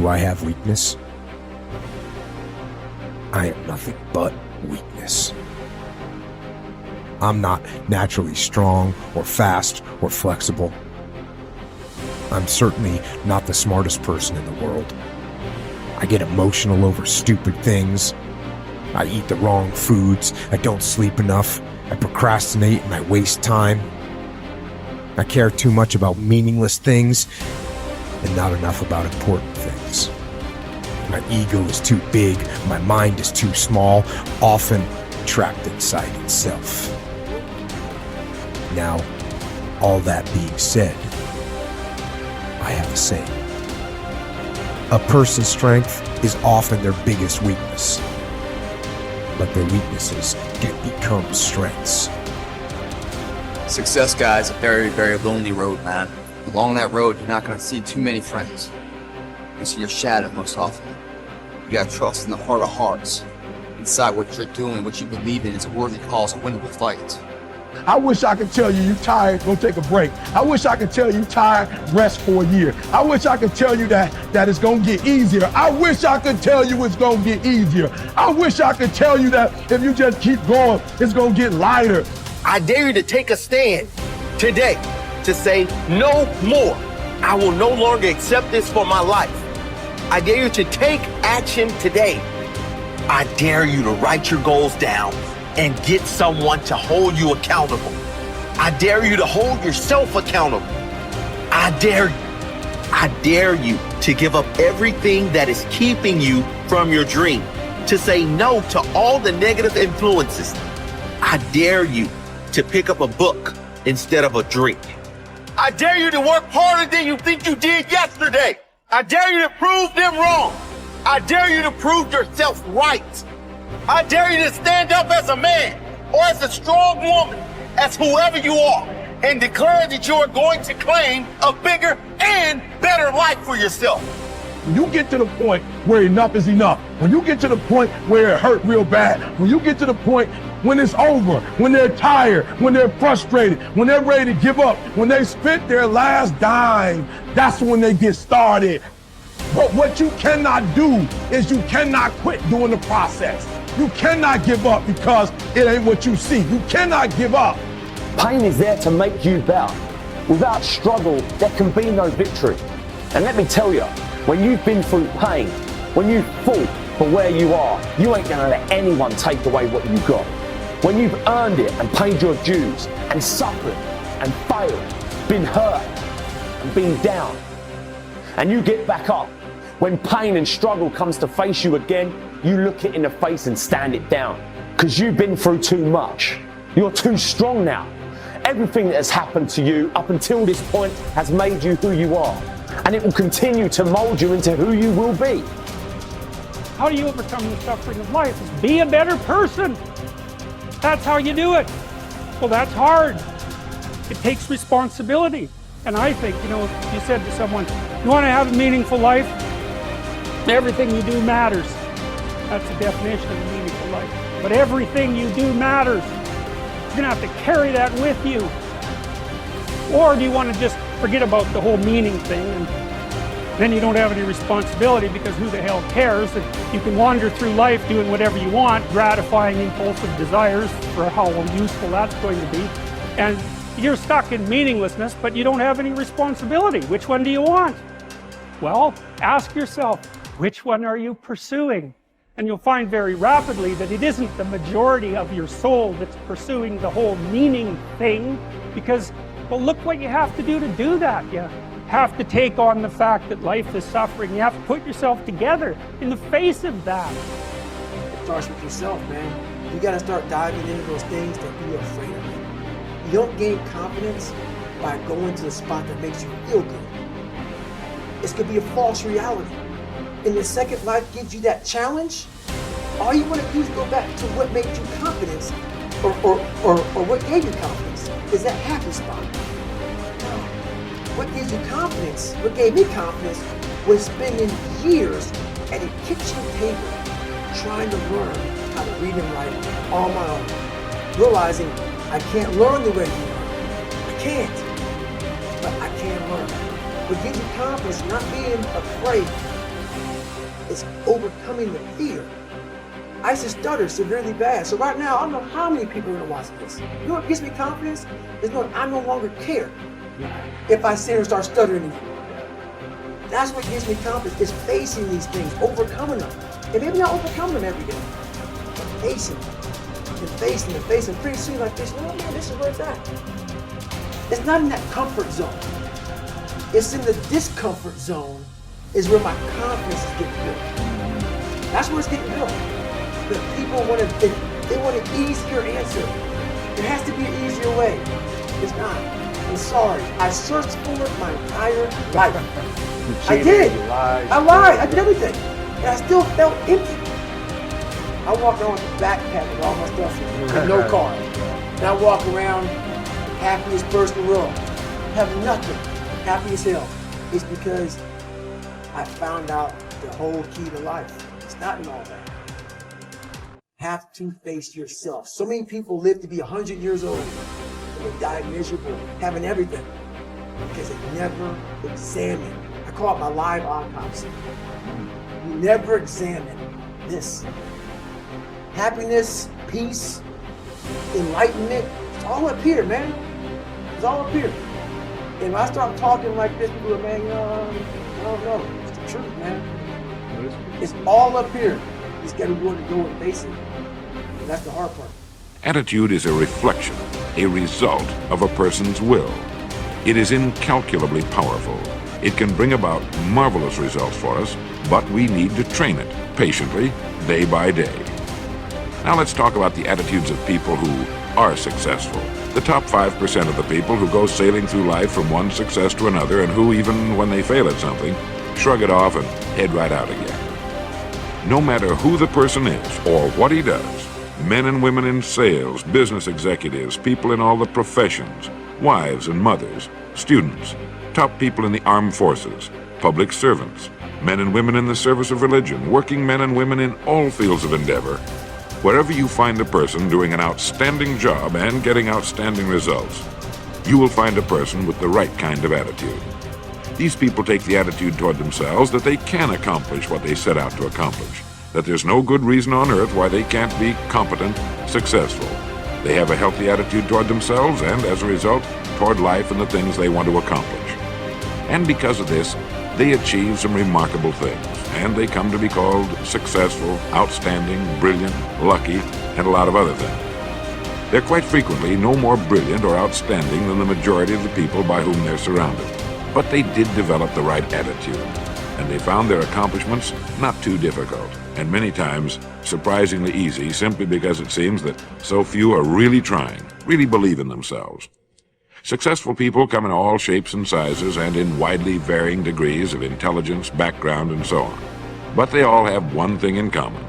Do I have weakness? I am nothing but weakness. I'm not naturally strong or fast or flexible. I'm certainly not the smartest person in the world. I get emotional over stupid things. I eat the wrong foods. I don't sleep enough. I procrastinate and I waste time. I care too much about meaningless things and not enough about important things. My ego is too big. My mind is too small, often trapped inside itself. Now, all that being said, I have a saying. A person's strength is often their biggest weakness, but their weaknesses can become strengths. Success, guys, a very, very lonely road, man. Along that road, you're not going to see too many friends. You see your shadow most often. You got to trust in the heart of hearts. Inside what you're doing, what you believe in is a worthy cause, a winnable fight. I wish I could tell you you're tired, go take a break. I wish I could tell you tired, rest for a year. I wish I could tell you that it's gonna get easier. I wish I could tell you it's gonna get easier. I wish I could tell you that if you just keep going, it's gonna get lighter. I dare you to take a stand today to say no more. I will no longer accept this for my life. I dare you to take action today. I dare you to write your goals down and get someone to hold you accountable. I dare you to hold yourself accountable. I dare you to give up everything that is keeping you from your dream, to say no to all the negative influences. I dare you to pick up a book instead of a drink. I dare you to work harder than you think you did yesterday. I dare you to prove them wrong. I dare you to prove yourself right. I dare you to stand up as a man or as a strong woman, as whoever you are, and declare that you are going to claim a bigger and better life for yourself. When you get to the point where enough is enough, when you get to the point where it hurt real bad, when you get to the point when it's over, when they're tired, when they're frustrated, when they're ready to give up, when they spent their last dime, that's when they get started. But what you cannot do is you cannot quit during the process. You cannot give up because it ain't what you see. You cannot give up. Pain is there to make you better. Without struggle, there can be no victory. And let me tell you, when you've been through pain, when you've fought for where you are, you ain't gonna let anyone take away what you got. When you've earned it and paid your dues and suffered and failed, been hurt and been down, and you get back up, when pain and struggle comes to face you again, you look it in the face and stand it down. Because you've been through too much. You're too strong now. Everything that has happened to you up until this point has made you who you are. And it will continue to mold you into who you will be. How do you overcome the suffering of life? Is be a better person. That's how you do it. Well, that's hard. It takes responsibility. And I think, if you said to someone, you want to have a meaningful life? Everything you do matters. That's the definition of a meaningful life. But everything you do matters. You're going to have to carry that with you. Or do you want to just forget about the whole meaning thing and then you don't have any responsibility because who the hell cares? And you can wander through life doing whatever you want, gratifying impulsive desires for how useful that's going to be. And you're stuck in meaninglessness, but you don't have any responsibility. Which one do you want? Well, ask yourself, which one are you pursuing? And you'll find very rapidly that it isn't the majority of your soul that's pursuing the whole meaning thing, because, well, look what you have to do that. You have to take on the fact that life is suffering. You have to put yourself together in the face of that. It starts with yourself, man. You gotta start diving into those things that you're afraid of. You don't gain confidence by going to the spot that makes you feel good. It's gonna be a false reality. And the second life gives you that challenge, all you want to do is go back to what made you confidence, or what gave you confidence, is that happy spot. No. What gives you confidence, what gave me confidence, was spending years at a kitchen table trying to learn how to read and write on my own. Realizing I can't learn the way you learn. I can't. But I can learn. What gives you confidence, not being afraid is overcoming the fear. I used to stutter severely bad. So right now, I don't know how many people are gonna watch this. You know what gives me confidence? Is knowing I no longer care if I sit here and start stuttering again. That's what gives me confidence, is facing these things, overcoming them. And maybe not overcoming them every day, but facing them. And facing them, facing them. Pretty soon like this, oh man, this is where it's at. It's not in that comfort zone. It's in the discomfort zone is where my confidence is getting built. That's where it's getting built. But people want an easier answer. There has to be an easier way. It's not. I'm sorry. I searched for it my entire life. I did. I lied. I did everything. And I still felt empty. I walk around with a backpack with all my stuff with no car. And I walk around happiest person in the world. Have nothing. Happy as hell. It's because I found out the whole key to life. It's not in all that. Have to face yourself. So many people live to be 100 years old and they die miserable, having everything, because they never examine. I call it my live autopsy. You never examine this. Happiness, peace, enlightenment, it's all up here, man. It's all up here. And when I start talking like this, people are, man, I don't know. It's the truth, man. It's all up here. You just gotta be willing to go and face it. And that's the hard part. Attitude is a reflection, a result of a person's will. It is incalculably powerful. It can bring about marvelous results for us, but we need to train it patiently, day by day. Now let's talk about the attitudes of people who are successful. The top 5% of the people who go sailing through life from one success to another and who, even when they fail at something, shrug it off and head right out again. No matter who the person is or what he does, men and women in sales, business executives, people in all the professions, wives and mothers, students, top people in the armed forces, public servants, men and women in the service of religion, working men and women in all fields of endeavor, wherever you find a person doing an outstanding job and getting outstanding results, you will find a person with the right kind of attitude. These people take the attitude toward themselves that they can accomplish what they set out to accomplish, that there's no good reason on earth why they can't be competent, successful. They have a healthy attitude toward themselves and, as a result, toward life and the things they want to accomplish. And because of this, they achieve some remarkable things, and they come to be called successful, outstanding, brilliant, lucky, and a lot of other things. They're quite frequently no more brilliant or outstanding than the majority of the people by whom they're surrounded. But they did develop the right attitude, and they found their accomplishments not too difficult, and many times surprisingly easy, simply because it seems that so few are really trying, really believe in themselves. Successful people come in all shapes and sizes and in widely varying degrees of intelligence, background, and so on. But they all have one thing in common.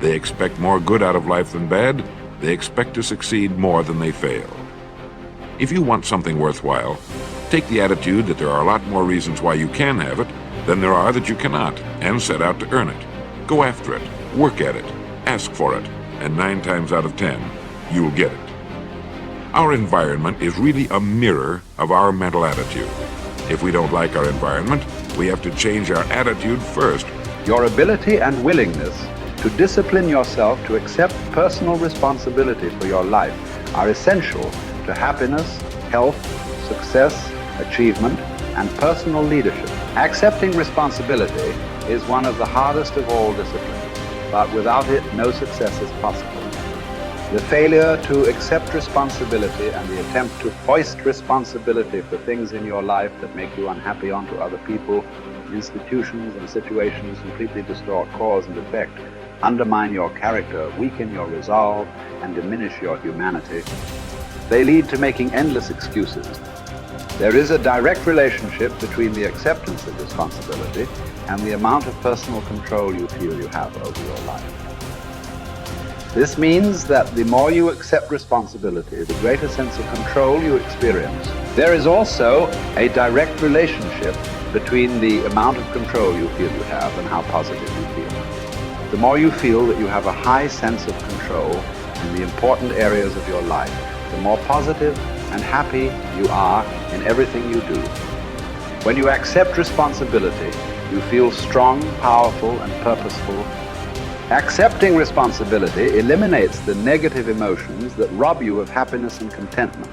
They expect more good out of life than bad. They expect to succeed more than they fail. If you want something worthwhile, take the attitude that there are a lot more reasons why you can have it than there are that you cannot, and set out to earn it. Go after it, work at it, ask for it, and 9 times out of 10, you'll get it. Our environment is really a mirror of our mental attitude. If we don't like our environment, we have to change our attitude first. Your ability and willingness to discipline yourself to accept personal responsibility for your life are essential to happiness, health, success, achievement, and personal leadership. Accepting responsibility is one of the hardest of all disciplines, but without it, no success is possible. The failure to accept responsibility and the attempt to foist responsibility for things in your life that make you unhappy onto other people, institutions, and situations completely distort cause and effect, undermine your character, weaken your resolve, and diminish your humanity. They lead to making endless excuses. There is a direct relationship between the acceptance of responsibility and the amount of personal control you feel you have over your life. This means that the more you accept responsibility, the greater sense of control you experience. There is also a direct relationship between the amount of control you feel you have and how positive you feel. The more you feel that you have a high sense of control in the important areas of your life, the more positive and happy you are in everything you do. When you accept responsibility, You feel strong, powerful, and purposeful. Accepting responsibility eliminates the negative emotions that rob you of happiness and contentment.